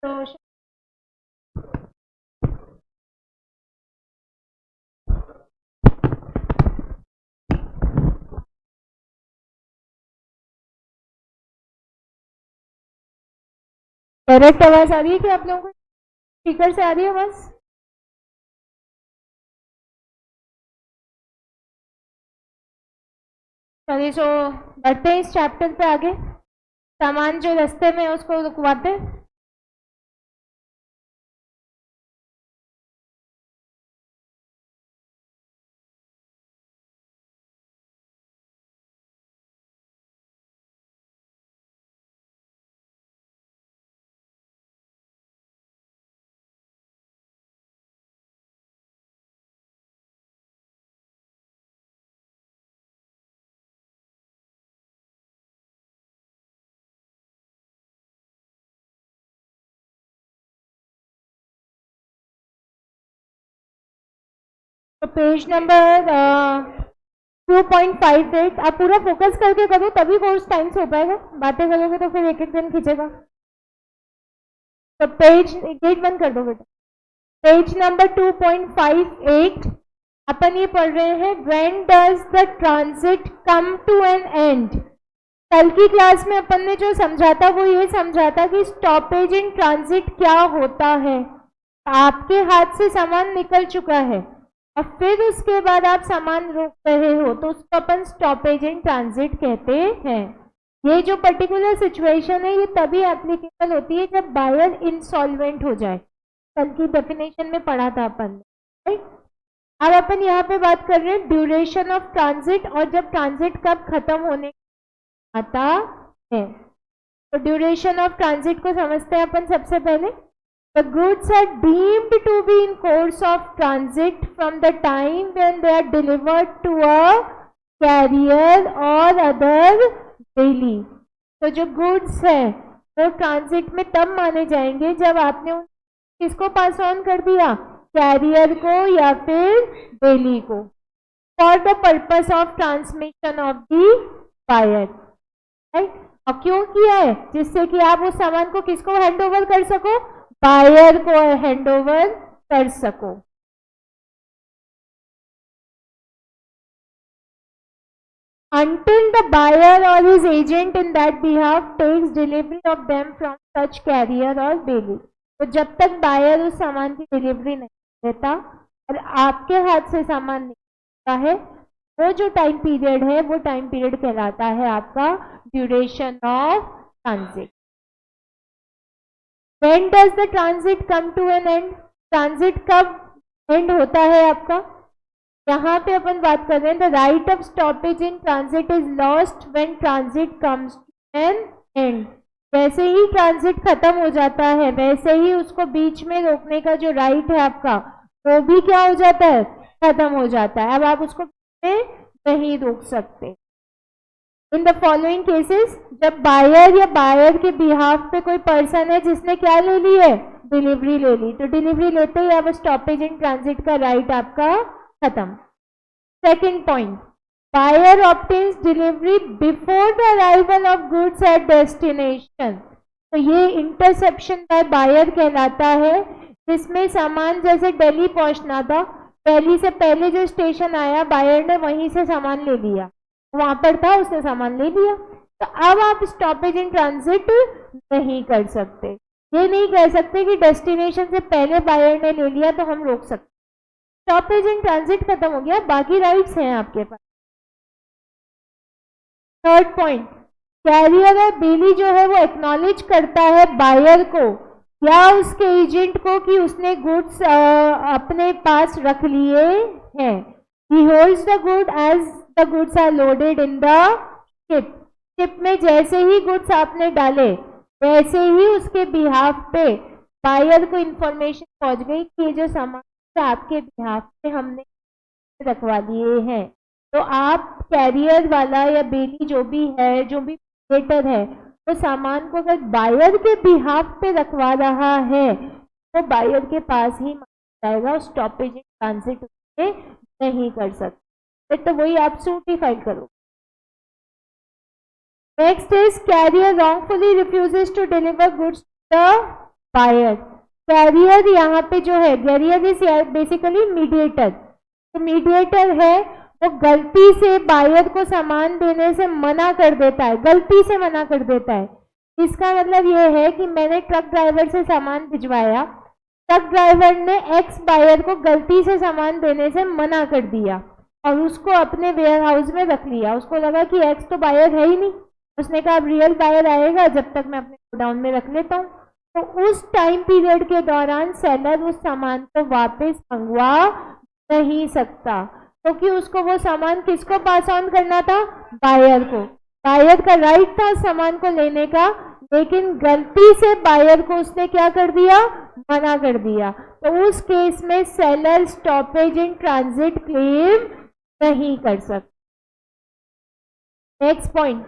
तो डायरेक्ट आवाज आ रही है कि आप लोगों को स्पीकर से आ रही है आवाज? चलिए, जो बढ़ते हैं इस चैप्टर पे आगे। सामान जो रास्ते में है उसको रुकवाते हैं। तो पेज नंबर 2.58 आप पूरा फोकस करके करो, तभी कोर्स टाइम से हो पाएगा। बातें करोगे तो फिर एक एक दिन खींचेगा। तो पेज गेट बंद कर दो बेटा। पेज नंबर 2.58 अपन ये पढ़ रहे हैं, when does the transit come to an end. कल की क्लास में अपन ने जो समझा था वो ये समझा था कि स्टॉपेज इन ट्रांजिट क्या होता है। आपके हाथ से सामान निकल चुका है और फिर उसके बाद आप सामान रोक रहे हो तो उसको अपन स्टॉपेज इन ट्रांजिट कहते हैं। ये जो पर्टिकुलर सिचुएशन है ये तभी एप्लीकेबल होती है जब बायर इंसॉल्वेंट हो जाए। कल की डेफिनेशन में पढ़ा था अपन ने। अब अपन यहाँ पे बात कर रहे हैं ड्यूरेशन ऑफ ट्रांजिट और जब ट्रांजिट कब खत्म होने आता है। तो ड्यूरेशन ऑफ ट्रांजिट को समझते हैं अपन सबसे पहले। The goods are deemed to be in course of transit from the time when they are delivered to a carrier or other daily। तो जो goods है वो ट्रांजिट में तब माने जाएंगे जब आपने उन किसको पास ऑन कर दिया, कैरियर को या फिर डेली को, for the purpose of transmission of the wire. Right, और क्यों किया है? जिससे कि आप उस सामान को किसको हैंड ओवर कर सको, बायर को हैंड ओवर कर सको। Until the buyer or his agent in that behalf takes delivery of them from such carrier or daily। तो जब तक बायर उस सामान की डिलीवरी नहीं देता और आपके हाथ से सामान निकलता है, वो जो टाइम पीरियड है वो टाइम पीरियड कहलाता है आपका duration of transit. When does the transit come to an end? Transit कब एंड होता है आपका? यहाँ पे अपन बात कर रहे हैं the right of stoppage in transit is lost when transit comes to an end. वैसे ही ट्रांजिट खत्म हो जाता है वैसे ही उसको बीच में रोकने का जो राइट है आपका वो भी क्या हो जाता है, खत्म हो जाता है। अब आप उसको नहीं रोक सकते। इन द फॉलोइंग केसेस, जब बायर या बायर के बिहाफ पे कोई पर्सन है जिसने क्या ले ली है, डिलीवरी ले ली, तो डिलीवरी लेते ही अब स्टॉपेज इन ट्रांजिट का राइट आपका खत्म। Second point, buyer obtains delivery before the arrival of goods at destination. तो ये इंटरसेप्शन बाय बायर कहलाता है, जिसमें सामान जैसे दिल्ली पहुंचना था, दिल्ली से पहले जो स्टेशन आया बायर ने वहीं से सामान ले लिया, वहां पर था उसने सामान ले लिया, तो अब आप स्टॉपेज इन ट्रांजिट नहीं कर सकते। ये नहीं कह सकते कि डेस्टिनेशन से पहले बायर ने ले लिया तो हम रोक सकते। स्टॉपेज इन ट्रांजिट खत्म हो गया, बाकी राइट्स हैं आपके पास। थर्ड पॉइंट, कैरियर और डेली जो है वो एक्नॉलेज करता है बायर को या उसके एजेंट को कि उसने गुड्स अपने पास रख लिए हैं। He holds the good as the goods are loaded in the ship. Ship में जैसे ही गुड्स आपने डाले वैसे ही उसके बिहाफ पे बायर को इंफॉर्मेशन पहुंच गई कि ये जो सामान आपके बिहाफ पे हमने रखवा दिए हैं। तो आप कैरियर वाला या बेली जो भी है, जो भी क्रिएटर है, तो सामान को अगर बायर के बिहाफ पे रखवा रहा है तो बायर के पास ही माना जाएगा, स्टॉपेज इन ट्रांजिट नहीं कर सकते। तो वही आप सूट ही फाइल करो। Next is carrier wrongfully refuses to deliver goods to the buyer. Carrier यहाँ पे जो है, कैरियर इज बेसिकली मीडिएटर। तो मीडिएटर है वो गलती से बायर को सामान देने से मना कर देता है, गलती से मना कर देता है। इसका मतलब ये है कि मैंने ट्रक ड्राइवर से सामान भिजवाया, ट्रक ड्राइवर ने एक्स बायर को गलती से सामान देने से मना कर दिया और उसको अपने वेयर हाउस में रख लिया। उसको लगा कि एक्स तो बायर है ही नहीं, उसने कहा अब रियल बायर आएगा, जब तक मैं अपने गोडाउन में रख लेता हूँ। तो उस टाइम पीरियड के दौरान सेलर उस सामान को वापस मंगवा नहीं सकता, क्योंकि उसको वो सामान किसको पास ऑन करना था, बायर को। बायर का राइट था सामान को लेने का, लेकिन गलती से बायर को उसने क्या कर दिया, मना कर दिया। तो उस केस में seller stoppage in transit claim नहीं कर सकता। Next point,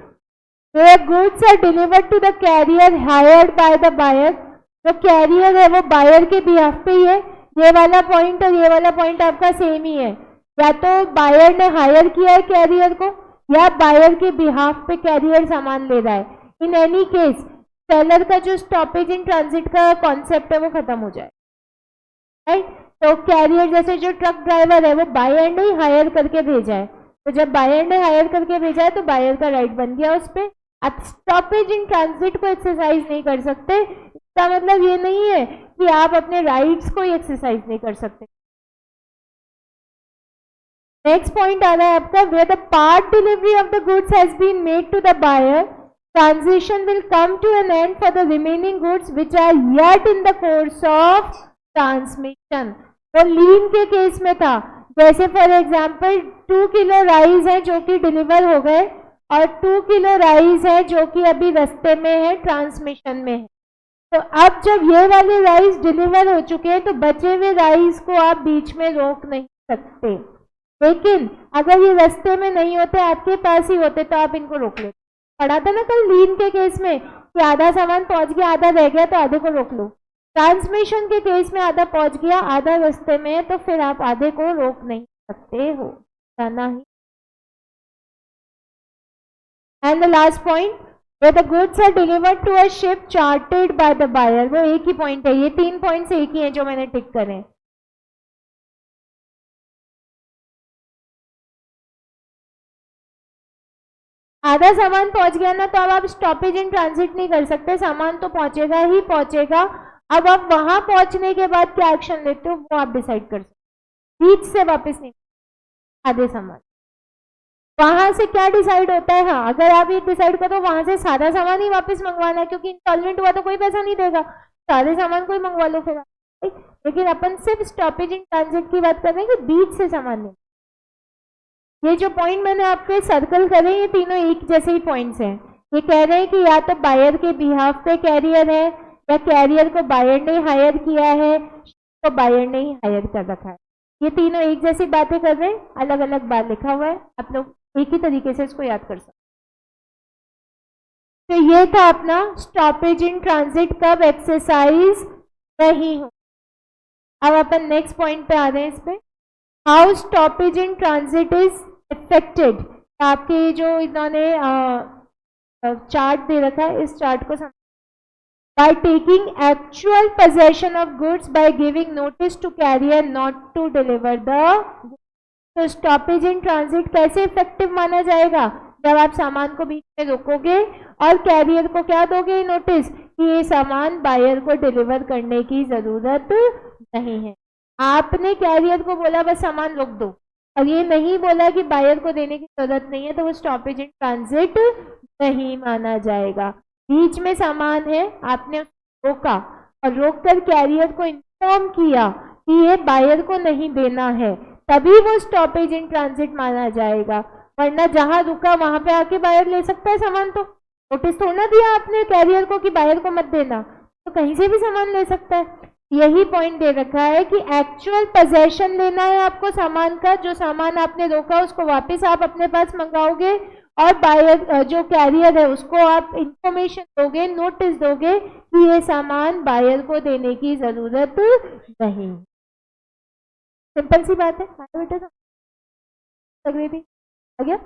where goods are delivered to the carrier hired by the buyer। जो कैरियर है वो बायर के बिहाफ पे ही है। ये वाला पॉइंट और ये वाला पॉइंट आपका सेम ही है, या तो बायर ने हायर किया है कैरियर को या बायर के बिहाफ पे कैरियर सामान ले रहा है। इन एनी केस सेलर का जो स्टॉपेज इन ट्रांजिट का कॉन्सेप्ट है वो खत्म हो जाए, राइट। तो कैरियर जैसे जो ट्रक ड्राइवर है वो बायर ने हायर करके भेजा है, तो जब बायर ने हायर करके भेजा है तो बायर का राइट बन गया उस पर। आप स्टॉपेज इन ट्रांजिट को एक्सरसाइज नहीं कर सकते, इसका मतलब ये नहीं है कि आप अपने राइट्स को एक्सरसाइज नहीं कर सकते। नेक्स्ट पॉइंट आ रहा है आपका, where the part delivery of the goods has been made to the buyer, transition will come to an end for the remaining goods which are yet in the course of transmission. वो lien के case में था, जैसे for example 2 kilo rice है जो कि deliver हो गए और 2 किलो राइस है जो कि अभी रास्ते में है, ट्रांसमिशन में है। तो अब जब ये वाले राइस डिलीवर हो चुके हैं तो बचे हुए राइस को आप बीच में रोक नहीं सकते, लेकिन अगर ये रास्ते में नहीं होते, आपके पास ही होते, तो आप इनको रोक लेते। पढ़ा था ना कल लीन के केस में कि आधा सामान पहुंच गया आधा रह गया तो आधे को रोक लो। ट्रांसमिशन के केस में आधा पहुंच गया आधा रास्ते में है तो फिर आप आधे को रोक नहीं सकते हो, जाना ही। And the last point, where the goods are delivered to a ship chartered by the buyer। वो एक ही पॉइंट है, ये 3 पॉइंट्स एक ही हैं जो मैंने टिक करे। आधा सामान पहुंच गया ना तो अब आप स्टॉपेज इन ट्रांजिट नहीं कर सकते, सामान तो पहुंचेगा ही पहुंचेगा। अब आप वहां पहुंचने के बाद क्या एक्शन लेते हो वो आप डिसाइड कर सकते, बीच से वापस नहीं आधे सामान। वहां से क्या डिसाइड होता है, हाँ अगर आप ये डिसाइड करो वहां से सारा सामान ही वापस मंगवाना है क्योंकि इंस्टॉलमेंट हुआ तो कोई पैसा नहीं देगा, सारे सामान को ही मंगवा लो फिर। लेकिन अपन सिर्फ स्टॉपेज इन ट्रांजिट की बात कर रहे हैं कि बीच से सामान नहीं। ये जो पॉइंट मैंने आपके सर्कल करे ये तीनों एक जैसे ही पॉइंट्स हैं। ये कह रहे हैं कि या तो बायर के बिहाफ पे कैरियर है या कैरियर को बायर ने हायर किया है तो बायर ने ही हायर कर रखा है। ये तीनों एक जैसी बातें कर रहे हैं, अलग अलग बात लिखा हुआ है, आप लोग एक ही तरीके से इसको याद कर सकते। तो ये था अपना स्टॉपेज इन ट्रांजिट कब एक्सरसाइज नहीं हो। अब अपन नेक्स्ट पॉइंट पे आ रहे हैं, इस पे how stoppage in transit is affected. आपके जो इन्होंने चार्ट दे रखा है इस चार्ट को समझ, by taking actual possession of goods by giving notice to carrier not to deliver the goods। तो स्टॉपेज इन ट्रांजिट कैसे इफेक्टिव माना जाएगा, जब आप सामान को बीच में रोकोगे और कैरियर को क्या दोगे, नोटिस कि ये सामान बायर को डिलीवर करने की जरूरत नहीं है। आपने कैरियर को बोला बस सामान रोक दो और ये नहीं बोला कि बायर को देने की जरूरत नहीं है, तो वो स्टॉपेज इन ट्रांजिट नहीं माना जाएगा। बीच में सामान है, आपने रोका और रोककर कैरियर को इन्फॉर्म किया कि ये बायर को नहीं देना है, तभी वो स्टॉपेज इन ट्रांजिट माना जाएगा। वरना जहां रुका वहां पे आके बायर ले सकता है सामान, तो नोटिस थोड़ा दिया आपने कैरियर को कि बायर को मत देना, तो कहीं से भी सामान ले सकता है। यही पॉइंट दे रखा है कि एक्चुअल पोजेशन लेना है आपको सामान का, जो सामान आपने रोका उसको वापस आप अपने पास मंगाओगे और बायर जो कैरियर है उसको आप इंफॉर्मेशन दोगे, नोटिस दोगे कि ये सामान बायर को देने की जरूरत नहीं। सिंपल सी बात है, बेटा लग रही थी आ गया।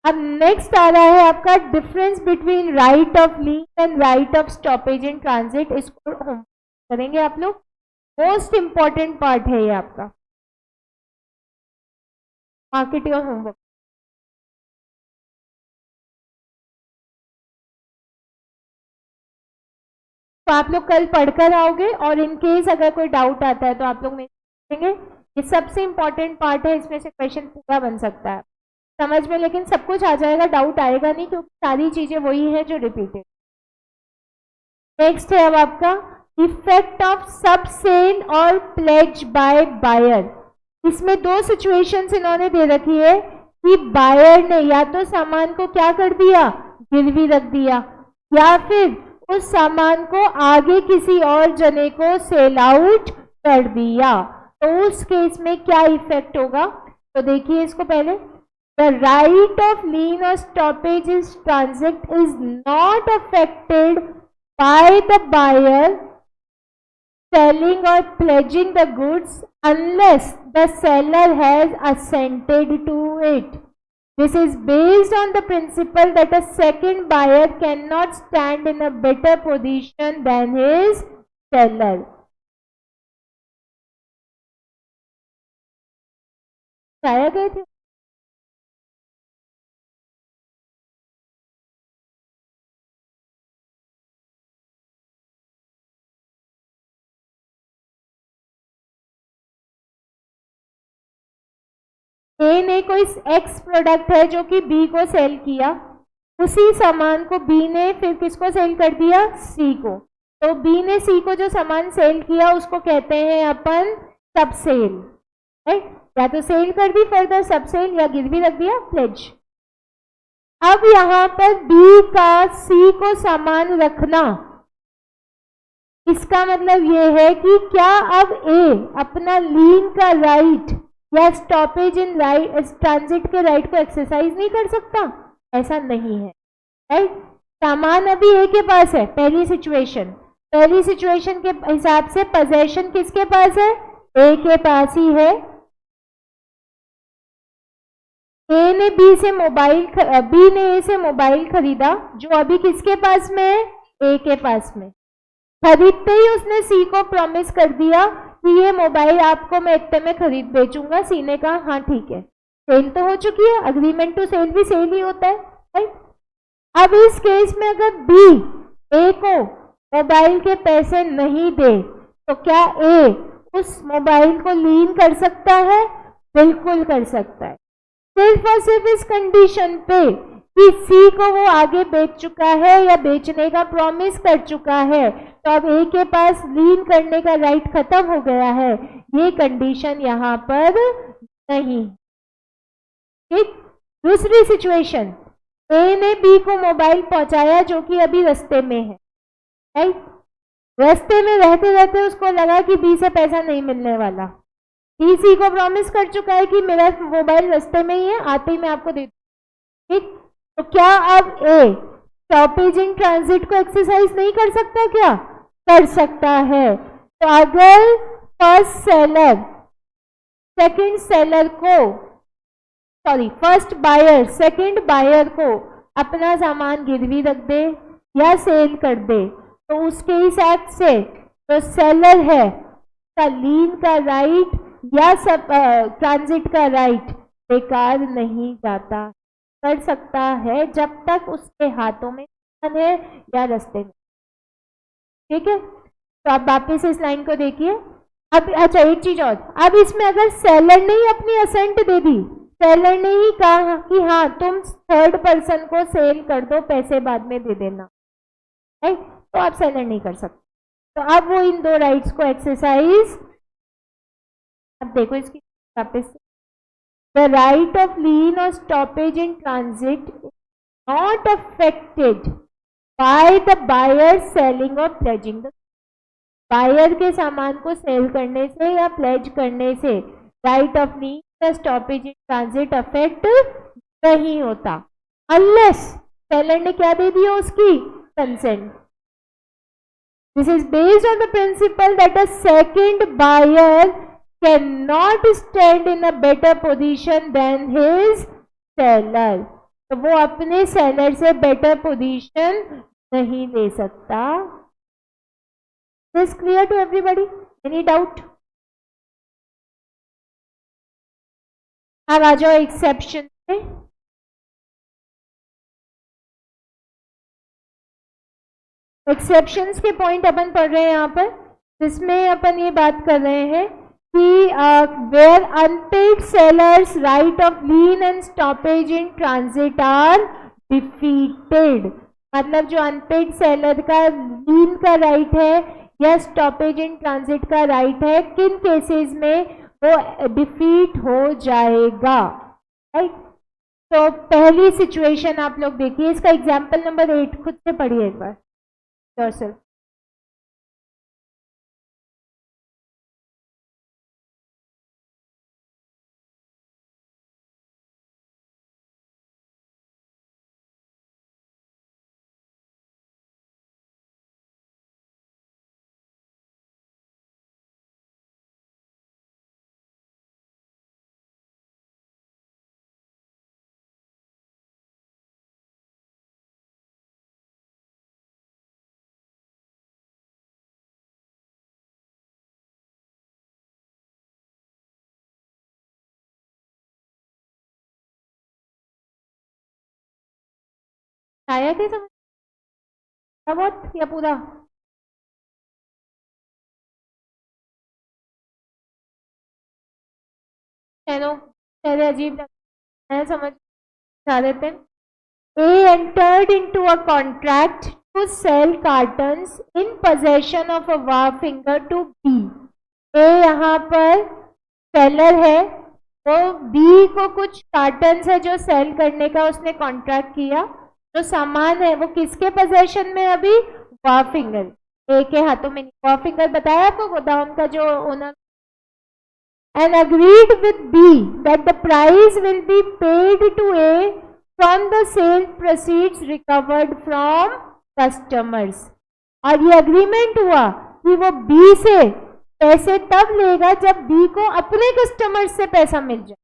अब नेक्स्ट आ रहा है आपका difference between right of lien and right of stoppage in transit. इसको होमवर्क करेंगे आप लोग, मोस्ट इंपॉर्टेंट पार्ट है ये आपका, मार्केट योर होमवर्क। तो आप लोग कल पढ़कर आओगे और इन केस अगर कोई डाउट आता है तो आप लोग पूछेंगे। ये सबसे इंपॉर्टेंट पार्ट है, इसमें से क्वेश्चन पूरा बन सकता है समझ में, लेकिन सब कुछ आ जाएगा, डाउट आएगा नहीं क्योंकि सारी चीजें वही है जो रिपीटेड। नेक्स्ट है अब आपका इफेक्ट ऑफ सब सेल और प्लेज बाय बायर। इसमें दो सिचुएशंस इन्होंने दे रखी है कि बायर ने या तो सामान को क्या कर दिया, गिरवी रख दिया, या फिर उस सामान को आगे किसी और जने को सेल आउट कर दिया। तो उस केस में क्या इफेक्ट होगा, तो देखिए इसको पहले। द राइट ऑफ लीन और stoppage is transit is not affected by the buyer selling or pledging the goods unless the seller has assented to it. This is based on the principle that a second buyer cannot stand in a better position than his seller. बताया गए थे ए ने कोई x product है जो कि B को cell किया, उसी सामान को बी ने फिर किसको सेल कर दिया, सी को। तो बी ने सी को जो सामान सेल किया उसको कहते हैं अपन सब सेल, राइट? या तो सेल कर दी फर्दर सब सेल, या गिरवी रख दिया प्लेज। अब यहां पर बी का सी को सामान रखना, इसका मतलब यह है कि क्या अब ए अपना लीन का राइट या स्टॉपेज इन राइट ट्रांजिट के राइट को एक्सरसाइज नहीं कर सकता? ऐसा नहीं है, राइट? सामान अभी ए के पास है, पहली सिचुएशन के हिसाब से पोजेशन किसके पास है, ए के पास ही है। ए ने बी ने ए से मोबाइल खरीदा जो अभी किसके पास में है, ए के पास में। खरीदते ही उसने सी को प्रॉमिस कर दिया कि ये मोबाइल आपको मैं इतने में खरीद बेचूंगा। सी ने कहा हाँ ठीक है, सेल तो हो चुकी है, अग्रीमेंट टू सेल भी सेल ही होता है, राइट? अब इस केस में अगर बी ए को मोबाइल के पैसे नहीं दे तो क्या ए उस मोबाइल को लीन कर सकता है? बिल्कुल कर सकता है, सिर्फ और सिर्फ इस कंडीशन पे कि सी को वो आगे बेच चुका है या बेचने का प्रॉमिस कर चुका है, तो अब ए के पास लीन करने का राइट खत्म हो गया है। ये कंडीशन यहां पर नहीं। ठीक, दूसरी सिचुएशन, ए ने बी को मोबाइल पहुंचाया जो कि अभी रास्ते में है, राइट? रास्ते में रहते रहते उसको लगा कि बी से पैसा नहीं मिलने वाला। बी सी को प्रॉमिस कर चुका है कि मेरा मोबाइल रास्ते में ही है, आते ही मैं आपको दे दूंगा। ठीक, तो क्या अब ए स्टॉपेज इन ट्रांजिट को एक्सरसाइज नहीं कर सकता? क्या कर सकता है? तो अगर फर्स्ट बायर सेकंड बायर को अपना सामान गिरवी रख दे या सेल कर दे, तो उसके हिसाब से जो सेलर है का लीन का राइट या सब ट्रांजिट का राइट बेकार नहीं जाता, कर सकता है जब तक उसके हाथों में है या रास्ते में। ठीक है, तो आप वापस इस लाइन को देखिए। अब अच्छा एक चीज और, अब इसमें अगर सेलर ने ही अपनी असेंट दे दी, सेलर ने ही कहा कि हाँ तुम थर्ड पर्सन को सेल कर दो, पैसे बाद में दे देना, राइट? तो आप सेलर नहीं कर सकते। तो अब वो इन दो राइट्स को एक्सरसाइज, अब देखो इसकी वापस, द राइट ऑफ लीन और stoppage in transit not affected by the buyer selling or pledging the, buyer के सामान को सेल करने से या प्लेज करने से राइट ऑफ लीन या स्टॉपेज इन ट्रांजिट अफेक्ट नहीं होता, अनलेस सेलर ने क्या दे दिया, उसकी consent. This is based on the principle that a second buyer cannot stand in a better position than his seller. तो वो अपने सेलर से बेटर पोजीशन नहीं ले सकता। This clear to everybody? Any doubt? अब आ जाओ एक्सेप्शन पे। एक्सेप्शंस के पॉइंट अपन पढ़ रहे हैं यहाँ पर, जिसमें अपन ये बात कर रहे हैं कि where unpaid sellers right of lien and stoppage in transit are defeated. मतलब जो अनपेड सेलर का लीन का राइट है या स्टॉपेज इन ट्रांजिट का राइट है, किन केसेस में वो डिफीट हो जाएगा, राइट? तो पहली सिचुएशन आप लोग देखिए, इसका एग्जाम्पल नंबर 8 खुद से पढ़िए एक बार yourself. आया क्या समझ? बहुत या पूरा? चलो पहले अजीब है, समझ आ देते हैं। A entered into a contract to sell cartons in possession of a wharfinger to B. A यहाँ पर सेलर है, वो B को कुछ कार्टन्स है जो सेल करने का उसने कॉन्ट्रैक्ट किया। जो सामान है वो किसके पोजेशन में? अभी वॉरफिंगर ए के हाथों में। वॉरफिंगर बताया आपको, गोदाम का जो owner. And agreed with B that the price will be paid to A from the sale proceeds recovered from customers. और ये अग्रीमेंट हुआ कि वो B से पैसे तब लेगा जब B को अपने कस्टमर्स से पैसा मिल जाए,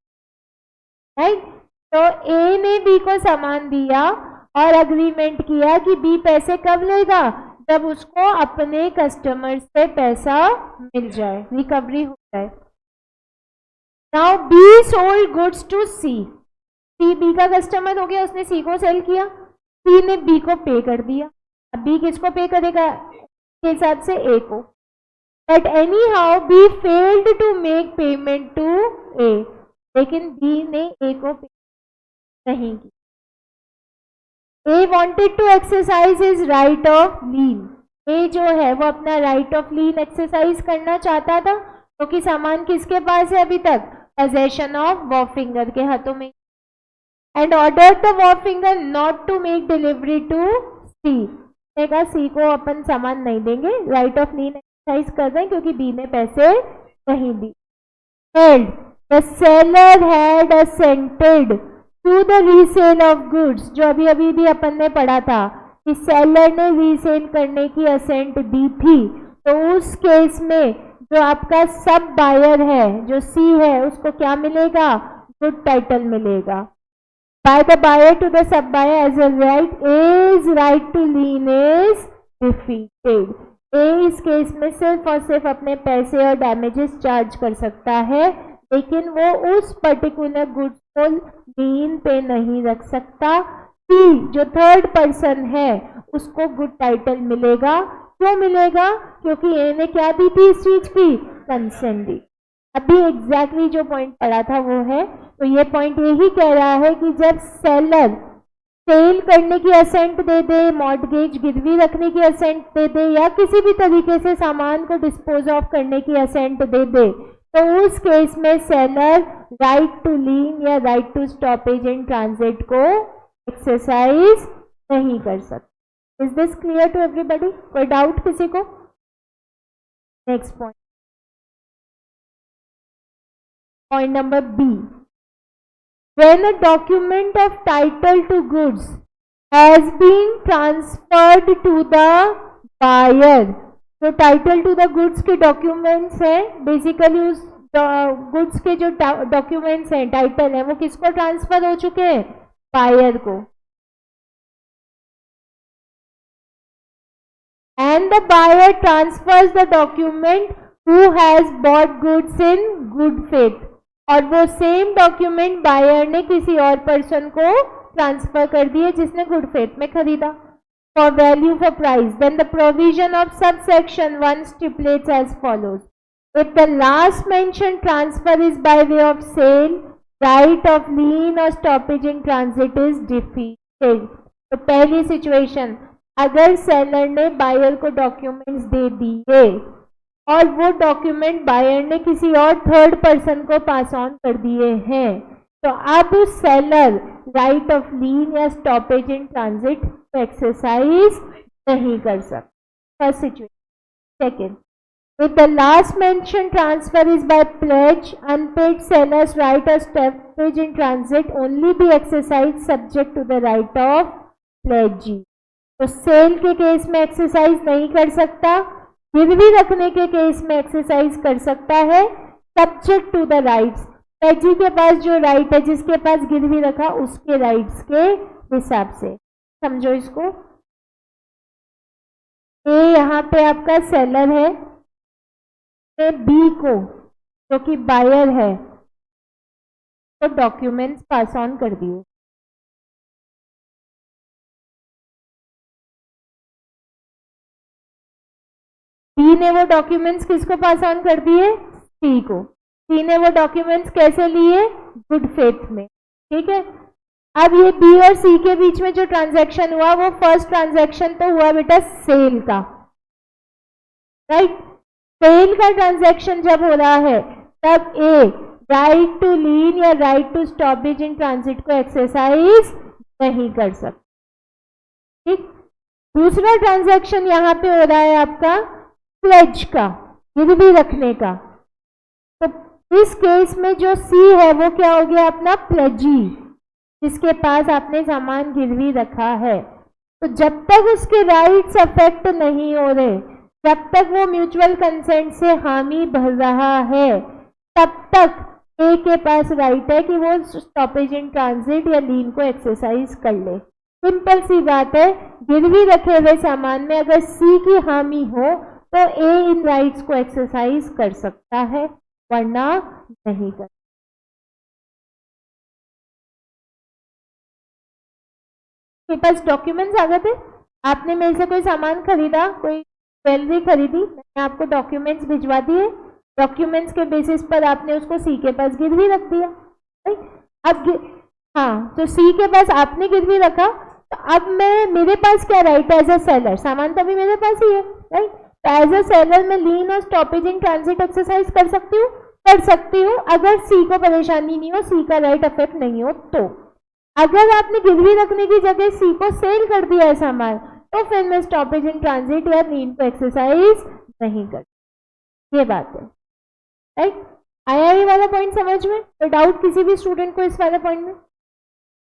राइट? तो A ने B को सामान दिया और अग्रीमेंट किया कि B पैसे कब लेगा? जब उसको अपने कस्टमर्स से पैसा मिल जाए, रिकवरी हो जाए। Now B sold goods to C. C B का कस्टमर हो गया, उसने C को सेल किया, C ने B को पे कर दिया। अब B किसको पे करेगा? के हिसाब से A को। But any how B failed to make payment to A. लेकिन B ने A को पे नहीं की। A wanted to exercise his right of lien. A जो है वो अपना राइट ऑफ लीन एक्सरसाइज करना चाहता था, क्योंकि सामान किसके पास है अभी तक? पोजेशन ऑफ वॉरफिंगर के हाथों में। And order the wharfinger not to make delivery to C. कहा सी को अपन सामान नहीं देंगे, राइट ऑफ लीन एक्सरसाइज कर रहे हैं क्योंकि बी ने पैसे नहीं दी। And the seller had assented to the resale of goods, जो अभी अभी भी अपन ने पढ़ा था कि सेलर ने रीसेल करने की असेंट दी थी। तो उस केस में जो आपका सब बायर है, जो सी है, उसको क्या मिलेगा? गुड टाइटल मिलेगा। By the buyer to the sub buyer as a right, as right to lien is defeated. ए इस केस में सिर्फ और सिर्फ अपने पैसे और डैमेजेस चार्ज कर सकता है, लेकिन वो उस पर्टिकुलर गुड्स को लीन पे नहीं रख सकता। सी जो थर्ड पर्सन है उसको गुड टाइटल मिलेगा। क्यों मिलेगा? क्योंकि ए ने क्या दी थी इस चीज की? कंसेंट दी। अभी एग्जैक्टली जो पॉइंट पढ़ा था वो है। तो ये पॉइंट यही कह रहा है कि जब सेलर सेल करने की असेंट दे दे, मॉर्टगेज गिरवी रखने की असेंट दे दे, या किसी भी तरीके से सामान को डिस्पोज ऑफ करने की असेंट दे दे, तो उस केस में सेलर राइट टू लीन या right to stoppage in transit को एक्सरसाइज नहीं कर सकता। Is this clear to everybody? कोई डाउट किसी को? Next point, point number B. When a document of title to goods has been transferred to the buyer, तो title to the goods के documents हैं, बेसिकली उस गुड्स के जो documents हैं, टाइटल है, वो किसको ट्रांसफर हो चुके हैं? बायर को, and the buyer transfers the document who has bought goods in good faith, और वो सेम डॉक्यूमेंट बायर ने किसी और पर्सन को ट्रांसफर कर दिए जिसने गुड फेथ में खरीदा, for value for price, then the provision of subsection 1 stipulates as follows, if the last mention transfer is by way of sale, right of lien और stoppage in transit is defeated. तो पहली situation, अगर seller ने buyer को documents दे दिए और वो document buyer ने किसी और थर्ड पर्सन को पास ऑन कर दिए हैं, तो अब सेलर राइट ऑफ लीन या स्टॉपेज इन ट्रांजिट एक्सरसाइज नहीं कर सकता। First situation. Second, if the last mentioned transfer is by pledge, unpaid seller's right of stoppage in transit only be exercised subject to the right of pledgee। तो cell के case में exercise नहीं कर सकता, गिरवी रखने के केस में एक्सरसाइज कर सकता है, subject to the rights, pledgee के पास जो राइट है, जिसके पास गिरवी रखा उसके राइट्स के हिसाब से। समझो इसको। ए यहाँ पे आपका सेलर है, बी को जो कि बायर है तो डॉक्यूमेंट्स पास ऑन कर दिए। बी ने वो डॉक्यूमेंट्स किसको पास ऑन कर दिए? सी को। सी ने वो डॉक्यूमेंट्स कैसे लिए? गुड फेथ में। ठीक है, अब ये बी और सी के बीच में जो ट्रांजैक्शन हुआ वो फर्स्ट ट्रांजैक्शन तो हुआ बेटा सेल का, राइट। सेल का ट्रांजैक्शन जब हो रहा है तब ए राइट टू लीन या right to stoppage in transit को एक्सरसाइज नहीं कर सकता। ठीक, दूसरा ट्रांजैक्शन यहां पे हो रहा है आपका प्लेज का, गिरवी रखने का। तो इस केस में जो सी है वो क्या हो गया? अपना प्लेजी, जिसके पास आपने सामान गिरवी रखा है। तो जब तक उसके राइट्स अफेक्ट नहीं हो रहे, जब तक वो म्यूचुअल कंसेंट से हामी भर रहा है, तब तक ए के पास राइट है कि वो स्टॉपेज इन ट्रांजिट या लीन को एक्सरसाइज कर ले। सिंपल सी बात है, गिरवी रखे हुए सामान में अगर सी की हामी हो तो ए इन राइट्स को एक्सरसाइज कर सकता है, वरना नहीं कर। के पास डॉक्यूमेंट्स आ गए थे, आपने मेरे से कोई सामान खरीदा, कोई ज्वेलरी खरीदी, मैंने आपको डॉक्यूमेंट्स भिजवा दिए, डॉक्यूमेंट्स के बेसिस पर आपने उसको सी के पास गिरवी रख दिया, राइट। अब हाँ, तो सी के पास आपने गिरवी रखा, तो अब मेरे पास क्या राइट है एज अ सेलर? सामान तो अभी मेरे पास ही है, राइट। तो एज अ सेलर मैं लीन और स्टॉपेज इन ट्रांजिट एक्सरसाइज कर सकती हूँ, कर सकती हूँ, अगर सी को परेशानी नहीं हो, सी का राइट अफेक्ट नहीं हो। तो अगर आपने गिरवी रखने की जगह सी को सेल कर दिया है सामान, तो फिर मैं स्टॉपेज इन ट्रांजिट या लीन को एक्सरसाइज नहीं कर। ये बात है, राइट। आया ये वाला पॉइंट समझ में? तो डाउट किसी भी स्टूडेंट को इस वाले पॉइंट में?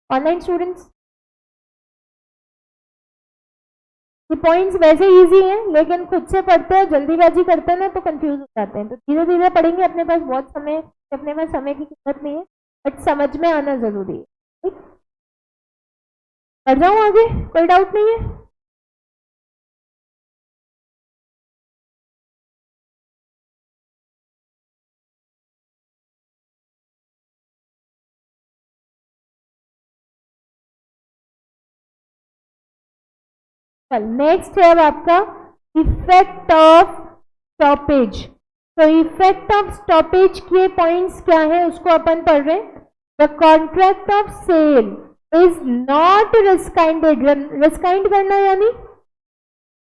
ऑनलाइन स्टूडेंट्स, ये पॉइंट्स वैसे इजी हैं, लेकिन खुद से पढ़ते हैं, जल्दीबाजी करते हैं ना तो कंफ्यूज हो जाते हैं। तो धीरे धीरे पढ़ेंगे, अपने पास बहुत समय, अपने पास समय की किस्मत नहीं है, बट समझ में आना जरूरी है। ठीक, पढ़ जाऊं आगे? कोई डाउट नहीं है? नेक्स्ट है अब आपका इफेक्ट ऑफ स्टॉपेज। तो इफेक्ट ऑफ स्टॉपेज के पॉइंट्स क्या है उसको अपन पढ़ रहे हैं। The contract of sale is not rescinded, rescind करना यानी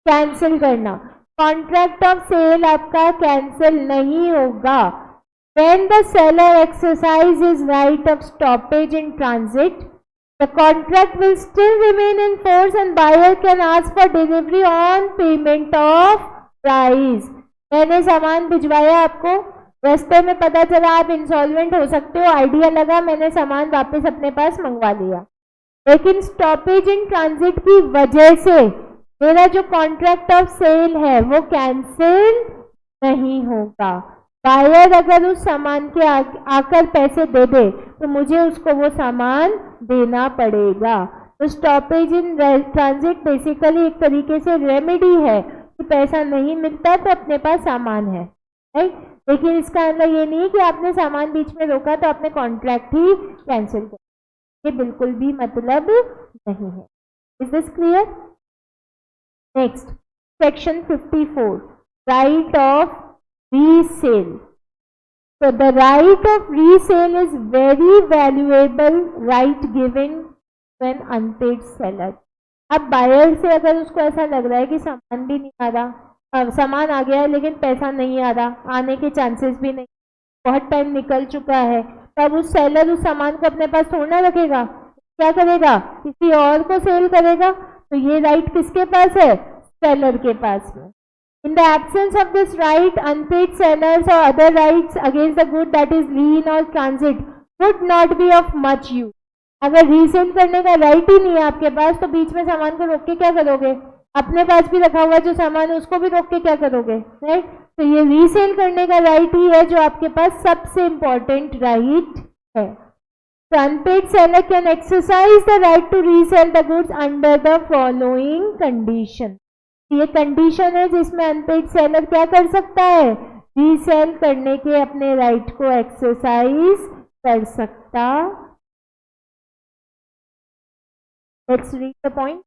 कैंसिल करना। कॉन्ट्रैक्ट ऑफ सेल आपका कैंसिल नहीं होगा when the seller exercise is right of stoppage in transit. The contract will still remain in force and buyer can ask for delivery on payment of price। मैंने सामान भिजवाया आपको, रास्ते में पता चला आप इंसॉल्वेंट हो सकते हो, आइडिया लगा, मैंने सामान वापस अपने पास मंगवा लिया, लेकिन स्टॉपेज इन ट्रांजिट की वजह से मेरा जो कॉन्ट्रैक्ट ऑफ सेल है वो कैंसिल नहीं होगा। बायर अगर उस सामान के आकर पैसे दे दे तो मुझे उसको वो सामान देना पड़ेगा। तो स्टॉपेज इन ट्रांजिट बेसिकली एक तरीके से रेमेडी है कि पैसा नहीं मिलता तो अपने पास सामान है, राइट। लेकिन इसका मतलब ये नहीं कि आपने सामान बीच में रोका तो आपने कॉन्ट्रैक्ट ही कैंसिल कर, ये बिल्कुल भी मतलब नहीं है। Is this clear? Next, section 54, right of resale. So the right of resale is very valuable right given to an unpaid seller. अब बायर से अगर उसको ऐसा लग रहा है कि सामान भी नहीं आ रहा, अब सामान आ गया है लेकिन पैसा नहीं आ रहा, आने के चांसेस भी नहीं, बहुत टाइम निकल चुका है, तब उस सेलर उस सामान को अपने पास थोड़ा रखेगा, क्या करेगा, किसी और को सेल करेगा। तो ये राइट किसके पास है? सेलर के पास में। In the absence of this right, unpaid sellers or other rights against the good that is lien or transit would not be of much use. अगर रीसेल करने का राइट ही नहीं है आपके पास तो बीच में सामान को रोक के क्या करोगे? अपने पास भी रखा हुआ जो सामान है उसको भी रोक के क्या करोगे, राइट। तो ये रीसेल करने का राइट ही है जो आपके पास सबसे इंपॉर्टेंट राइट है। So unpaid seller can exercise the right to resell the goods under the following condition. ये कंडीशन है जिसमें अनपेड सेलर क्या कर सकता है? रीसेल करने के अपने राइट को एक्सरसाइज कर सकता। Let's read the point.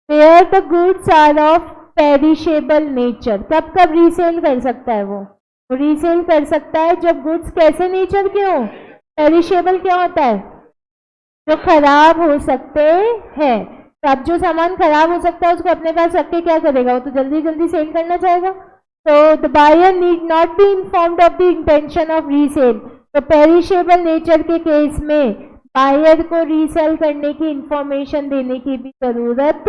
Where the goods are of perishable nature, कब कब रीसेल कर सकता है वो रीसेल कर सकता है जब गुड्स कैसे नेचर के हो? पेरिशेबल क्या होता है? जो खराब हो सकते हैं। तो अब जो सामान खराब हो सकता है उसको अपने पास रख के क्या करेगा? वो तो जल्दी जल्दी सेल करना चाहेगा। तो the buyer need not be informed of the intention of resale. तो पेरिशेबल नेचर के केस में बायर को रीसेल करने की इंफॉर्मेशन देने की भी जरूरत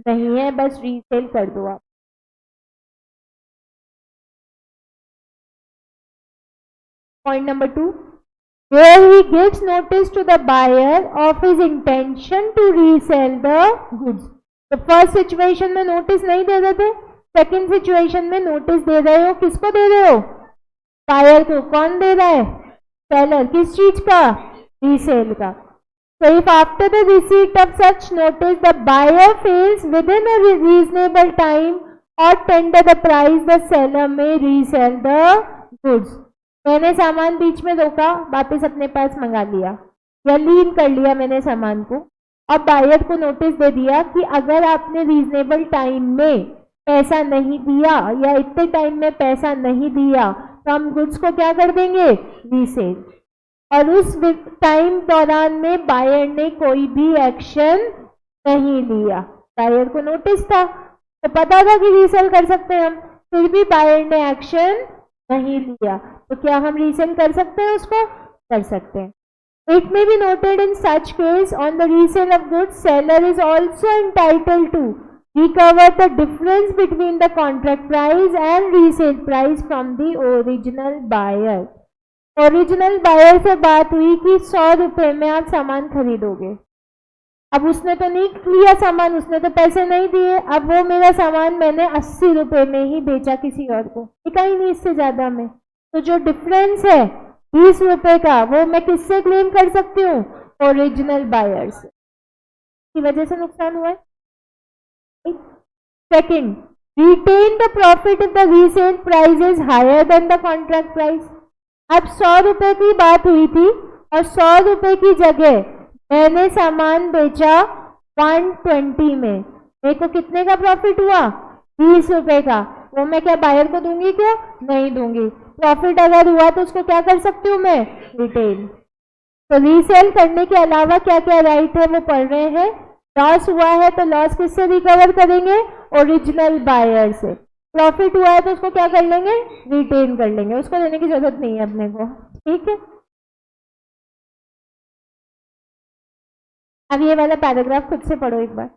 नहीं है, बस रीसेल कर दो आप। Point number 2, where he gives notice to the buyer of his intention to resell the goods. तो फर्स्ट सिचुएशन में नोटिस नहीं दे रहे थे, सेकंड सिचुएशन में नोटिस दे रहे हो। किसको दे रहे हो? बायर को। कौन दे रहा है? सेलर। किस चीज का? रीसेल का। So if after the receipt of such notice the buyer fails within a reasonable time or tender the price, the seller may resell the goods. मैंने सामान बीच में रोका, वापस अपने पास मंगा लिया या लीन कर लिया मैंने सामान को, और बायर को नोटिस दे दिया कि अगर आपने रीजनेबल टाइम में पैसा नहीं दिया या इतने टाइम में पैसा नहीं दिया तो हम गुड्स को क्या कर देंगे? रीसेल। और उस टाइम दौरान में बायर ने कोई भी एक्शन नहीं लिया। बायर को नोटिस था तो पता था कि रीसेल कर सकते हैं हम, फिर भी बायर ने एक्शन नहीं लिया, तो क्या हम रीसेल कर सकते हैं? उसको कर सकते हैं। It may be noted in such case on the resale of goods seller is also entitled to recover the difference between the contract price and resale price from the original buyer. Original buyer से बात हुई कि 100 रुपए में आप सामान खरीदोगे, अब उसने तो नहीं लिया सामान, उसने तो पैसे नहीं दिए, अब वो मेरा सामान मैंने 80 रुपए में ही बेचा किसी और को, बिका ही नहीं इससे ज्यादा में, तो जो डिफरेंस है 20 रुपए का वो मैं किससे क्लेम कर सकती हूँ? ओरिजिनल बायर से, की वजह से नुकसान हुआ है। Second, retain the profit if the resale price is higher than the contract price. अब 100 रुपए की बात हुई थी और 100 रुपए की जगह मैंने सामान बेचा 120 में, मेरे को कितने का प्रॉफिट हुआ? 20 रुपए का। वो मैं क्या बायर को दूंगी? क्या नहीं दूंगी। प्रॉफिट अगर हुआ तो उसको क्या कर सकती हूँ मैं? रिटेन। तो रीसेल करने के अलावा क्या क्या राइट है वो पढ़ रहे हैं। लॉस हुआ है तो लॉस किससे रिकवर करेंगे? ओरिजिनल बायर से। प्रॉफिट हुआ है तो उसको क्या कर लेंगे? रिटेन कर लेंगे, उसको देने की जरूरत नहीं है अपने को, ठीक है। अब ये वाला पैराग्राफ खुद से पढ़ो एक बार।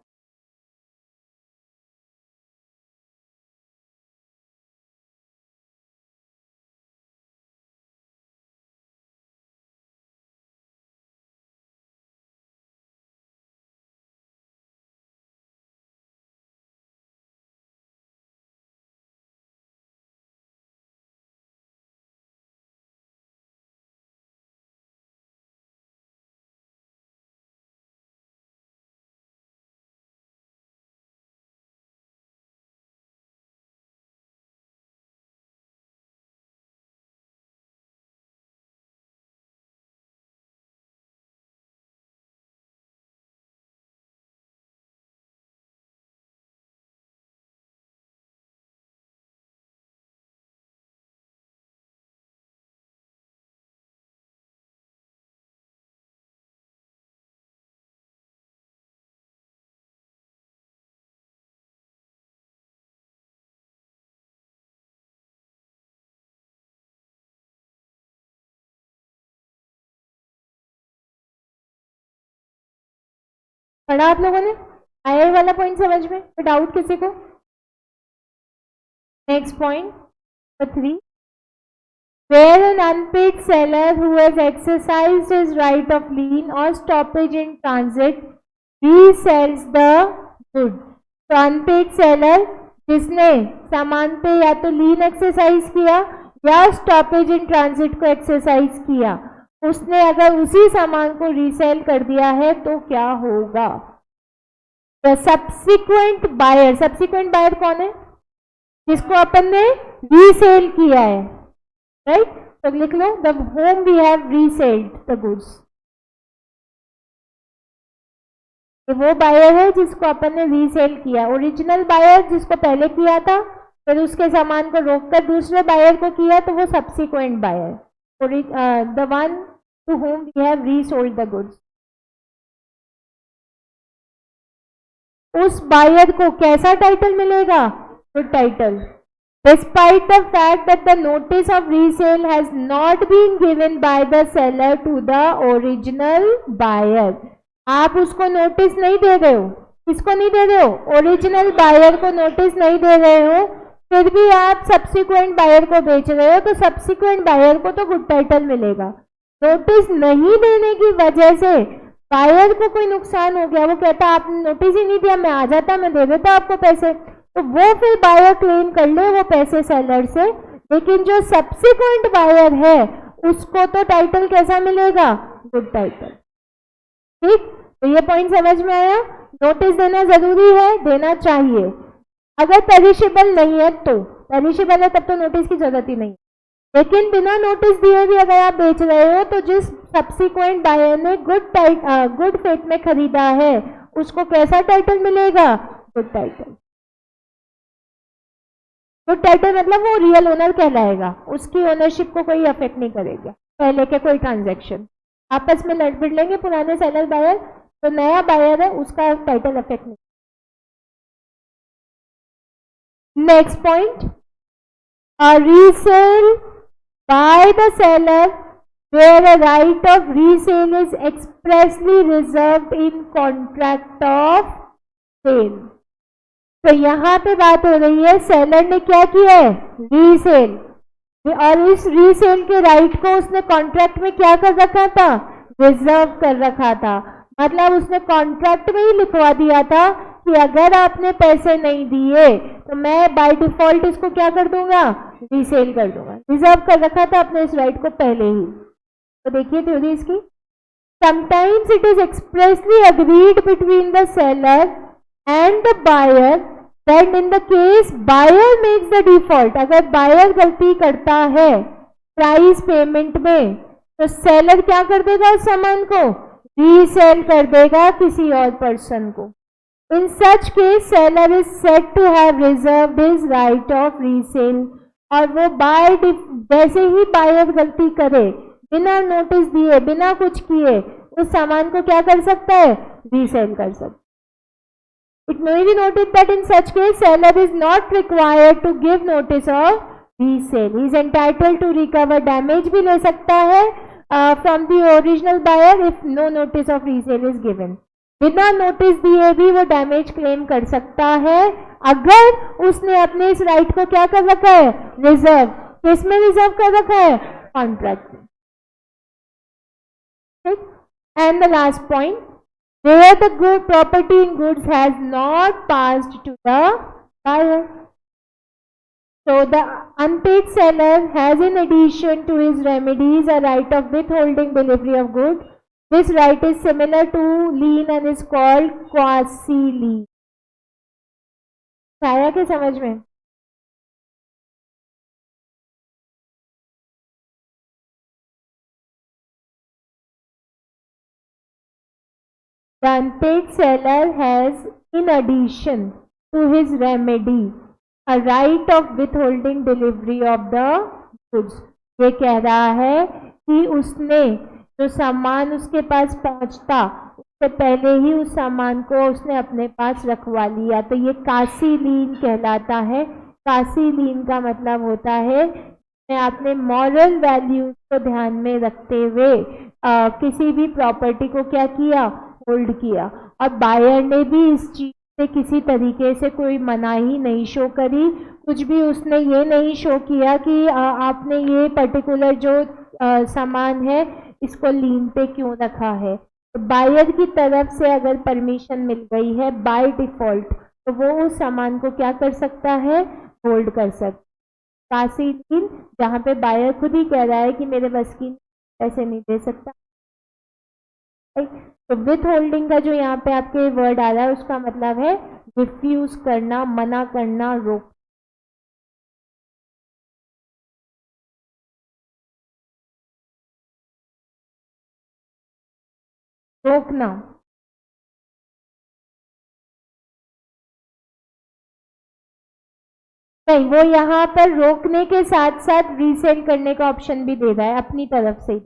पढ़ा आप लोगों ने? आया ये वाला पॉइंट समझ में? कोई डाउट किसी को? Next point 3, where an unpaid seller who has exercised his right of lien or stoppage in transit resells the good. तो अनपेड सेलर जिसने सामान पे या तो लीन एक्सरसाइज किया या स्टॉपेज इन ट्रांजिट को एक्सरसाइज किया, उसने अगर उसी सामान को रीसेल कर दिया है तो क्या होगा? द सब्सिक्वेंट बायर कौन है? जिसको अपन ने रीसेल किया है, राइट? तो लिख लो the whom we have resold the goods. वो बायर है जिसको अपन ने रीसेल किया। ओरिजिनल बायर जिसको पहले किया था, फिर उसके सामान को रोककर दूसरे बायर को किया, तो वो subsequent buyer, the one to whom we have resold the goods. उस बायर को कैसा टाइटल मिलेगा? Good title. Despite the fact that the notice of resale has not been given by the seller to the original buyer, आप उसको notice नहीं दे रहे हो। किसको नहीं दे रहे हो? ओरिजिनल बायर को नोटिस नहीं दे रहे हो, फिर भी आप सब्सिक्वेंट बायर को बेच रहे हो, तो सब्सिक्वेंट बायर को तो गुड टाइटल मिलेगा। नोटिस नहीं देने की वजह से बायर को कोई नुकसान हो गया, वो कहता आपने नोटिस ही नहीं दिया, मैं आ जाता, मैं दे देता आपको पैसे, तो वो फिर बायर क्लेम कर ले वो पैसे सेलर से। लेकिन जो सब्सिक्वेंट बायर है उसको तो टाइटल कैसा मिलेगा? Good title. ठीक, तो ये पॉइंट समझ में आया? नोटिस देना जरूरी है, देना चाहिए। अगर पेरिशेबल नहीं है तो, पेरिशेबल है तब तो नोटिस की जरूरत ही नहीं, लेकिन बिना नोटिस दिए भी अगर आप बेच रहे हो तो जिस सब्सिक्वेंट बायर ने गुड फेथ में खरीदा है उसको कैसा टाइटल मिलेगा? Good title. गुड टाइटल मतलब वो रियल ओनर कहलाएगा, उसकी ओनरशिप को कोई अफेक्ट नहीं करेगा। पहले के कोई ट्रांजैक्शन आपस में लड़ भिड़ लेंगे पुराने सेलर बायर, तो नया बायर है उसका टाइटल अफेक्ट नहीं। Next point, a resale by the seller where a right of resale is expressly reserved in contract of sale. तो यहाँ पे बात हो रही है सेलर ने क्या किया है? रीसेल, और इस रीसेल के राइट को उसने कॉन्ट्रैक्ट में क्या कर रखा था? रिजर्व कर रखा था। मतलब उसने कॉन्ट्रैक्ट में ही लिखवा दिया था कि अगर आपने पैसे नहीं दिए तो मैं बाय डिफॉल्ट इसको क्या कर दूंगा? रीसेल कर दूंगा। रिजर्व कर रखा था अपने इस राइट को पहले ही। तो देखिए थ्योरी इसकी, sometimes it is expressly agreed between the seller and the buyer that in the case buyer makes the default, अगर बायर गलती करता है प्राइस पेमेंट में तो सेलर क्या कर देगा? उस सामान को रीसेल कर देगा किसी और पर्सन को। In such case seller is said to have reserved his right of resale, और वो जैसे ही बायर गलती करे बिना नोटिस दिए बिना कुछ किए उस सामान को क्या कर सकता है? रीसेल कर सकता है। It may be noted that in such case seller is not required to give notice of resale. He is entitled to recover damage भी ले सकता है from the original buyer if no notice of resale is given. बिना notice दिए भी वो damage claim कर सकता है अगर उसने अपने इस राइट को क्या कर रखा है? रिजर्व। किसमें रिजर्व कर रखा है? Contract. And the last point, where the good property in goods has not passed to the buyer. So the unpaid seller has in addition to his remedies a right of withholding delivery of goods. This right is similar to lien and is called quasi lien. आया क्या समझ में? The unpaid seller has, in addition to his remedy, a right of withholding delivery of the goods. ये कह रहा है कि उसने जो सामान उसके पास पहुंचता उससे पहले ही उस सामान को उसने अपने पास रखवा लिया, तो ये कासी लीन कहलाता है। कासी लीन का मतलब होता है मैं अपने मॉरल वैल्यूज को ध्यान में रखते हुए किसी भी प्रॉपर्टी को क्या किया? होल्ड किया। और बायर ने भी इस चीज से किसी तरीके से कोई मनाही नहीं शो करी, कुछ भी उसने ये नहीं शो किया कि आपने ये पर्टिकुलर जो सामान है इसको लीन पे क्यों रखा है। तो बायर की तरफ से अगर परमिशन मिल गई है बाय डिफॉल्ट तो वो उस सामान को क्या कर सकता है, होल्ड कर सकता। कासी लीन जहाँ पे बायर खुद ही कह रहा है कि मेरे बस की पैसे नहीं दे सकता। तो विथ होल्डिंग का जो यहाँ पे आपके वर्ड आ रहा है उसका मतलब है रिफ्यूज करना, मना करना, रोकना। नहीं, वो यहाँ पर रोकने के साथ साथ रीसेल करने का ऑप्शन भी दे रहा है अपनी तरफ से।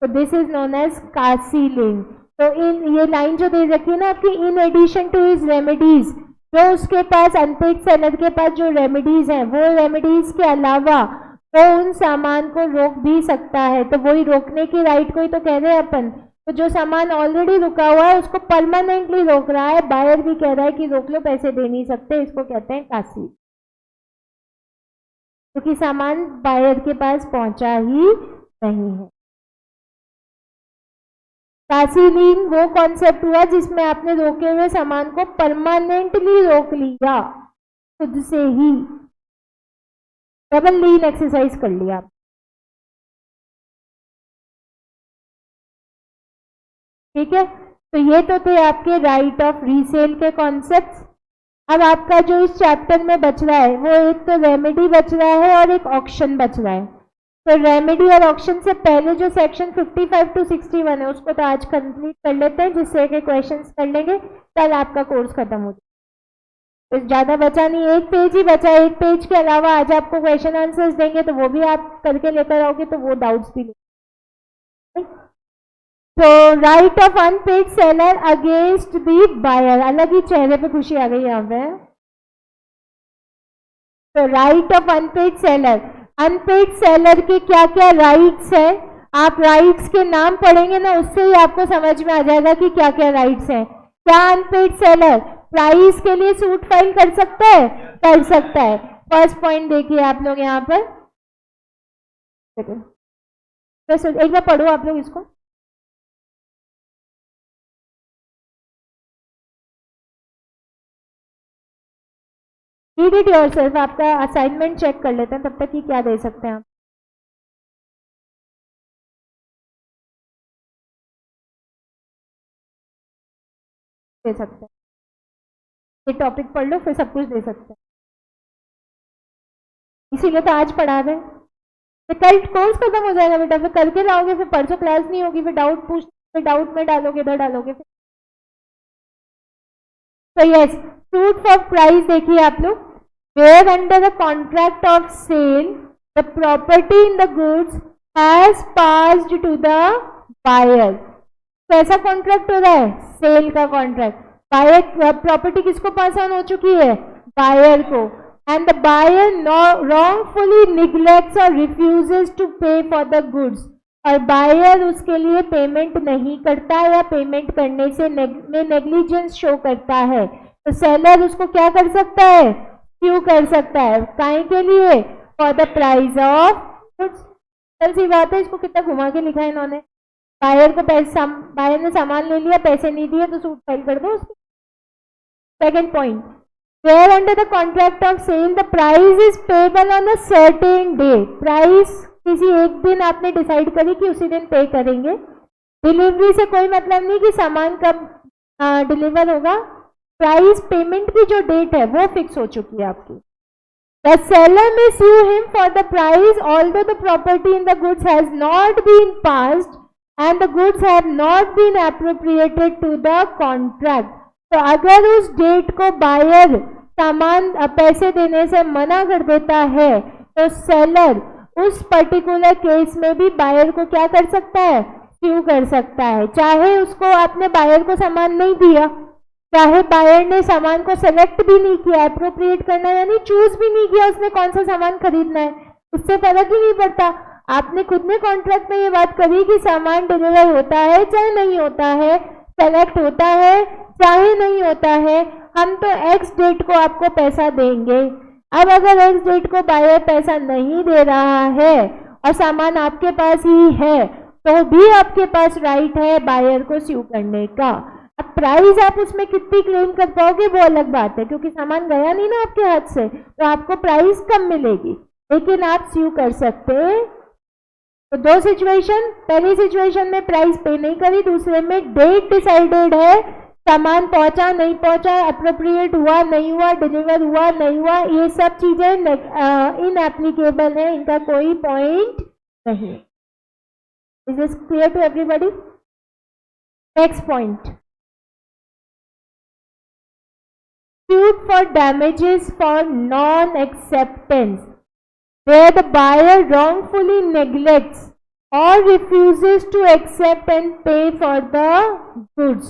तो दिस इज नोन एज कासीलिंग। तो इन ये लाइन जो दे रखी है ना आपकी, in addition to his remedies, जो उसके पास अनपेड सेलर के पास जो रेमेडीज हैं वो रेमेडीज के अलावा वो उन सामान को रोक भी सकता है। तो वही रोकने की राइट को ही तो कह रहे हैं अपन। तो जो सामान ऑलरेडी रुका हुआ है उसको परमानेंटली रोक रहा है, बायर भी कह रहा है कि रोक लो, पैसे दे नहीं सकते, इसको कहते हैं कासी, क्योंकि सामान बायर के पास पहुंचा ही नहीं है। कासीलिंग वो कॉन्सेप्ट हुआ जिसमें आपने रोके हुए सामान को परमानेंटली रोक लिया खुद से ही, डबल लीन एक्सरसाइज कर लिया। ठीक है, तो ये तो थे आपके राइट ऑफ रीसेल के कॉन्सेप्ट्स। अब आपका जो इस चैप्टर में बच रहा है वो एक तो रेमेडी बच रहा है और एक ऑक्शन बच रहा है। तो रेमेडी और ऑक्शन से पहले जो सेक्शन 55 to 61 है उसको तो आज कंप्लीट कर लेते हैं, जिससे कि क्वेश्चंस कर लेंगे, कल आपका कोर्स खत्म हो जाए। तो ज़्यादा बचा नहीं, एक पेज ही बचा। एक पेज के अलावा आज आपको क्वेश्चन आंसर्स देंगे तो वो भी आप करके लेकर आओगे, तो वो डाउट्स भी लेंगे। तो right of unpaid seller against the buyer, अलग ही चेहरे पे खुशी आ गई यहाँ पे। तो right of unpaid seller, unpaid seller के क्या क्या राइट्स हैं, आप राइट्स के नाम पढ़ेंगे ना उससे ही आपको समझ में आ जाएगा कि क्या क्या राइट्स हैं। क्या अनपेड सेलर प्राइस के लिए सूट फाइल कर सकता है? कर सकता है। फर्स्ट पॉइंट देखिए आप लोग यहाँ पर, एक बार पढ़ो आप लोग इसको। रीड इट योरसेल्फ, आपका असाइनमेंट चेक कर लेते हैं तब तक कि क्या दे सकते हैं आप। दे सकते हैं, ये टॉपिक पढ़ लो फिर सब कुछ दे सकते हैं, इसीलिए तो आज पढ़ा रहे हैं। फिर कल कोर्स खत्म हो जाएगा बेटा, फिर करके लाओगे, फिर परसों क्लास नहीं होगी, फिर डाउट पूछ, फिर डाउट में डालोगे, इधर डालोगे। तो यस, सूट फॉर प्राइस देखिए आप लोग, where under the contract of sale the property in the goods has passed to the buyer। कैसा कॉन्ट्रैक्ट हो रहा है? सेल का कॉन्ट्रैक्ट। बायर प्रॉपर्टी किसको पास ऑन हो चुकी है? बायर को। And the buyer wrongfully neglects or refuses to pay for the goods, और बायर उसके लिए पेमेंट नहीं करता या पेमेंट करने से नेग्लिजेंस शो करता है, तो सेलर उसको क्या कर सकता है? क्यों कर सकता है? काहे के लिए? For the price of goods. चल सी बात है, इसको कितना घुमा के लिखा है इन्होंने। बायर को पैसा, बायर ने सामान ले लिया, पैसे नहीं दिए तो सूट फाइल कर दो उसको। Second point, where under the contract of sale the price is payable on a certain day. Price किसी एक दिन आपने डिसाइड करी कि उसी दिन पे करेंगे। डिलीवरी से कोई मतलब नहीं कि सामान कब डिलीवर होगा, प्राइस पेमेंट की जो डेट है वो फिक्स हो चुकी है आपकी। The seller may sue him for the price although the property in the goods has not been passed and the goods have not been appropriated to the contract। तो अगर उस डेट को बायर सामान पैसे देने से मना कर देता है तो सेलर उस पर्टिकुलर केस में भी बायर को क्या कर सकता है? स्यू कर सकता है। चाहे उसको आपने बायर को सामान नहीं दिया, चाहे बायर ने सामान को सेलेक्ट भी नहीं किया, अप्रोप्रिएट करना यानी चूज भी नहीं किया उसने कौन सा सामान खरीदना है, उससे फर्क ही नहीं पड़ता। आपने खुद ने कॉन्ट्रैक्ट में ये बात करी कि सामान डिलीवर होता है चाहे नहीं होता है, सेलेक्ट होता है चाहे नहीं होता है, हम तो एक्स डेट को आपको पैसा देंगे। अब अगर एक्स डेट को बायर पैसा नहीं दे रहा है और सामान आपके पास ही है तो भी आपके पास राइट है बायर को स्यू करने का। अब प्राइस आप उसमें कितनी क्लेम कर पाओगे वो अलग बात है, क्योंकि सामान गया नहीं ना आपके हाथ से, तो आपको प्राइस कम मिलेगी, लेकिन आप स्यू कर सकते हैं। तो दो सिचुएशन, पहली सिचुएशन में प्राइस पे नहीं करी, दूसरे में डेट डिसाइडेड है, सामान पहुंचा नहीं पहुंचा, अप्रोप्रिएट हुआ नहीं हुआ, डिलीवर हुआ नहीं हुआ, ये सब चीजें इनएप्लीकेबल है, इनका कोई पॉइंट नहीं। Is this clear to everybody? Next point, sued for damages for non-acceptance, where the buyer wrongfully neglects or refuses to accept and pay for the goods.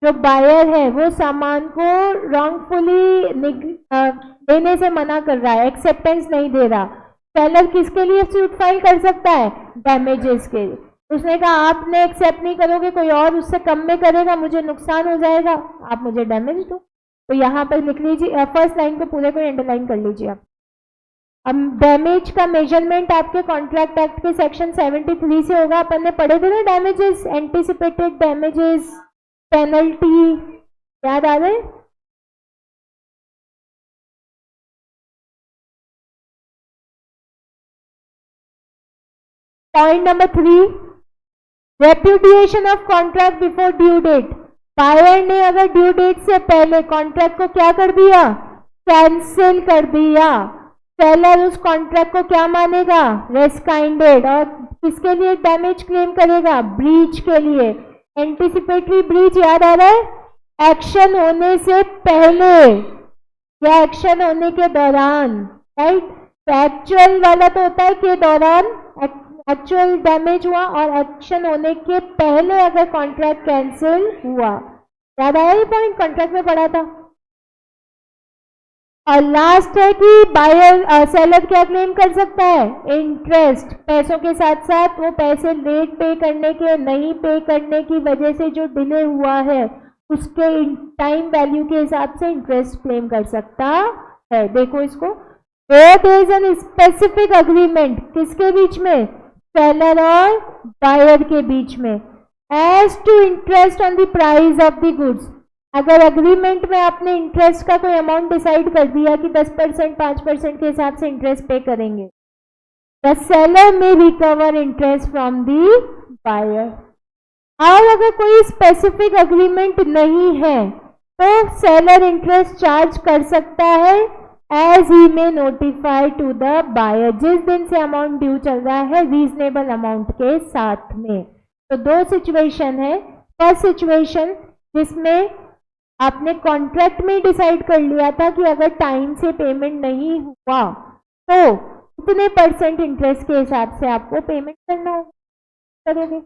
जो बायर है वो सामान को wrongfully देने से मना कर रहा है, एक्सेप्टेंस नहीं दे रहा। सेलर किसके लिए सूट फाइल कर सकता है? डैमेजेस के लिए। उसने कहा आपने एक्सेप्ट नहीं करोगे, कोई और उससे कम में करेगा, मुझे नुकसान हो जाएगा, आप मुझे डैमेज दो। तो यहाँ पर लिख लीजिए, फर्स्ट लाइन को पूरे को अंडरलाइन कर लीजिए आप। अब डैमेज का मेजरमेंट आपके कॉन्ट्रैक्ट एक्ट के सेक्शन 73 से होगा। अपन ने पढ़े थे ना डैमेजेस, एंटिसिपेटेड डैमेजेस, पेनल्टी, याद आ रहे? Point number 3, repudiation of contract before due date. Buyer ने अगर ड्यू डेट से पहले कॉन्ट्रैक्ट को क्या कर दिया? कैंसिल कर दिया। सेलर उस कॉन्ट्रैक्ट को क्या मानेगा? रेस्काइंडेड। और किसके लिए डैमेज क्लेम करेगा? ब्रीच के लिए। एंटिसिपेटरी ब्रीच याद आ रहा है? एक्शन होने से पहले या एक्शन होने के दौरान, राइट? तो एक्चुअल वाला तो होता है के दौरान एक्चुअल डैमेज हुआ, और एक्शन होने के पहले अगर कॉन्ट्रैक्ट कैंसिल हुआ। याद आया ये पॉइंट? कॉन्ट्रैक्ट में पढ़ा था। और लास्ट है कि बायर सेलर क्या क्लेम कर सकता है? इंटरेस्ट। पैसों के साथ साथ वो पैसे लेट पे करने के, नहीं पे करने की वजह से जो डिले हुआ है उसके टाइम वैल्यू के हिसाब से इंटरेस्ट क्लेम कर सकता है। देखो इसको, there is an specific agreement, किसके बीच में? सेलर और बायर के बीच में, as to interest on the price of the goods. अगर अग्रीमेंट में आपने इंटरेस्ट का कोई अमाउंट डिसाइड कर दिया कि 10%, 5% के हिसाब से इंटरेस्ट पे करेंगे, the seller may recover interest from the buyer. और अगर कोई स्पेसिफिक अग्रीमेंट नहीं है तो सेलर इंटरेस्ट चार्ज कर सकता है एज ही में नोटिफाई टू द बायर, जिस दिन से अमाउंट ड्यू चल रहा है रीजनेबल अमाउंट के साथ में। तो दो सिचुएशन है। फर्स्ट सिचुएशन जिसमें आपने कॉन्ट्रैक्ट में डिसाइड कर लिया था कि अगर टाइम से पेमेंट नहीं हुआ तो कितने % इंटरेस्ट के हिसाब से आपको पेमेंट करना होगा, करोगे।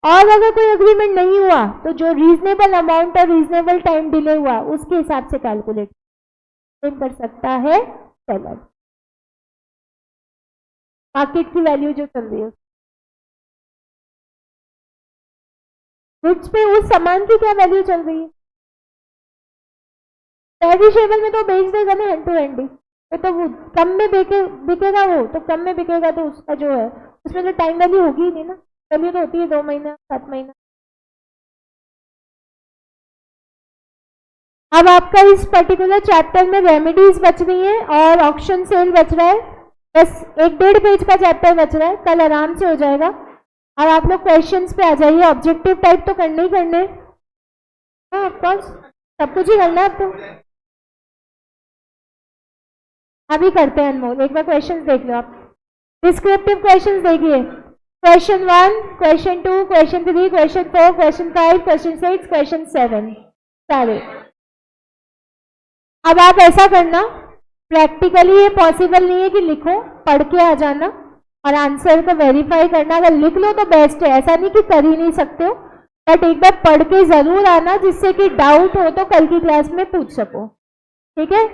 और अगर कोई अग्रीमेंट नहीं हुआ तो जो रीजनेबल अमाउंट और रीजनेबल टाइम डिले हुआ उसके हिसाब से कैलकुलेट कर सकता है सेलर। मार्केट की वैल्यू जो चल रही है गुड्स पे, उस सामान की क्या वैल्यू चल रही है। पेरिशेबल में तो बेच देगा ना हैंड टू हैंड ही, तो वो कम में बिकेगा, वो तो कम में बिकेगा तो उसका जो है उसमें तो टाइम वैल्यू होगी ही नहीं ना। वैल्यू तो होती है 2 महीना, 7 महीना। अब आपका इस पर्टिकुलर चैप्टर में रेमेडीज बच रही है और ऑक्शन सेल बच रहा है, बस 1-1.5 पेज का चैप्टर बच रहा है, कल आराम से हो जाएगा। और आप लोग क्वेश्चंस पे आ जाइए। ऑब्जेक्टिव टाइप तो करने ही करने, हाँ ऑफकोर्स सब कुछ ही करना है आपको। अभी करते हैं अनमोल, एक बार क्वेश्चंस देख लो आप। डिस्क्रिप्टिव क्वेश्चंस देखिए, question 1, question 2, question 3, question 4, question 5, question 6, question 7 सारे। अब आप ऐसा करना, प्रैक्टिकली ये पॉसिबल नहीं है कि लिखो, पढ़ के आ जाना और आंसर को वेरीफाई करना। अगर लिख लो तो बेस्ट है, ऐसा नहीं कि कर ही नहीं सकते हो, बट एक बार पढ़ के जरूर आना, जिससे कि डाउट हो तो कल की क्लास में पूछ सको। ठीक है,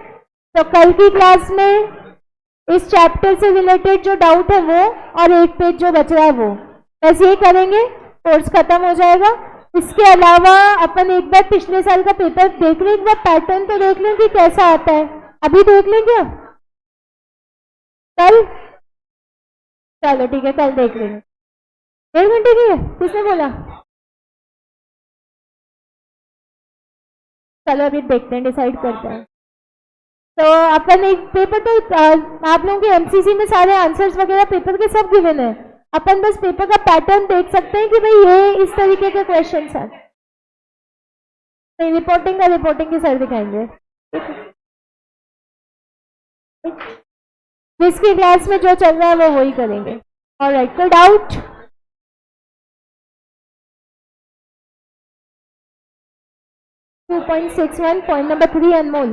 तो कल की क्लास में इस चैप्टर से रिलेटेड जो डाउट है वो, और 1 पेज जो बच रहा है वो, बस ये करेंगे, कोर्स खत्म हो जाएगा। इसके अलावा अपन एक बार पिछले साल का पेपर देख लें, एक बार पैटर्न तो देख लें कि कैसा आता है। अभी देख लें क्या? कल? चलो ठीक है, कल देख लेंगे। 1.5 घंटे की है, किसने बोला? चलो अभी देखते हैं, डिसाइड करते हैं। तो अपन एक पेपर तो आप लोगों के एमसीसी में सारे आंसर्स वगैरह पेपर के सब गिवन है। अपन बस पेपर का पैटर्न देख सकते हैं कि भाई ये इस तरीके के क्वेश्चन है। नहीं, रिपोर्टिंग की सर दिखाएंगे। जिसकी क्लास में जो चल रहा है वो वही करेंगे। ऑलराइट, कोई डाउट? Point number 3 Anmol.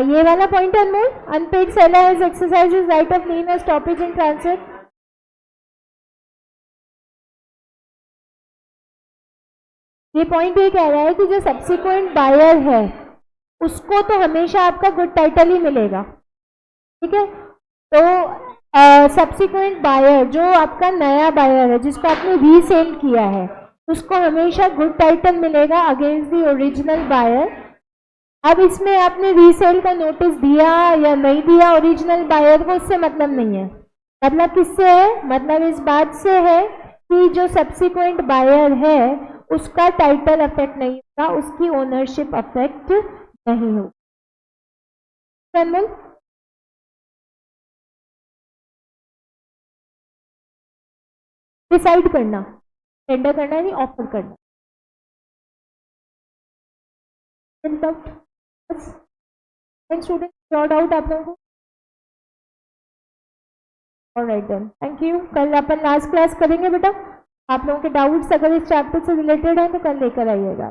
ये वाला point Anmol, unpaid sellers exercises right of lien और स्टॉपेज इन ट्रांसिट। ये पॉइंट ये कह रहा है कि जो सब्सिक्वेंट बायर है उसको तो हमेशा आपका गुड टाइटल ही मिलेगा, ठीक है। तो सब्सिक्वेंट बायर जो आपका नया बायर है जिसको आपने रीसेल किया है उसको हमेशा गुड टाइटल मिलेगा अगेंस्ट दी ओरिजिनल बायर। अब इसमें आपने रीसेल का नोटिस दिया या नहीं दिया ओरिजिनल बायर को, उससे मतलब नहीं है। मतलब किससे है? मतलब इस बात से है कि जो सब्सिक्वेंट बायर है उसका टाइटल अफेक्ट नहीं होगा, उसकी ओनरशिप अफेक्ट नहीं होगी। डिसाइड करना, टेंडर करना नहीं, ऑफर करना। स्टूडेंट डाउट आप लोगों को? All right then, thank you. कल अपन लास्ट क्लास करेंगे बेटा। आप लोगों के डाउट्स अगर इस चैप्टर से रिलेटेड है तो कल लेकर आइएगा।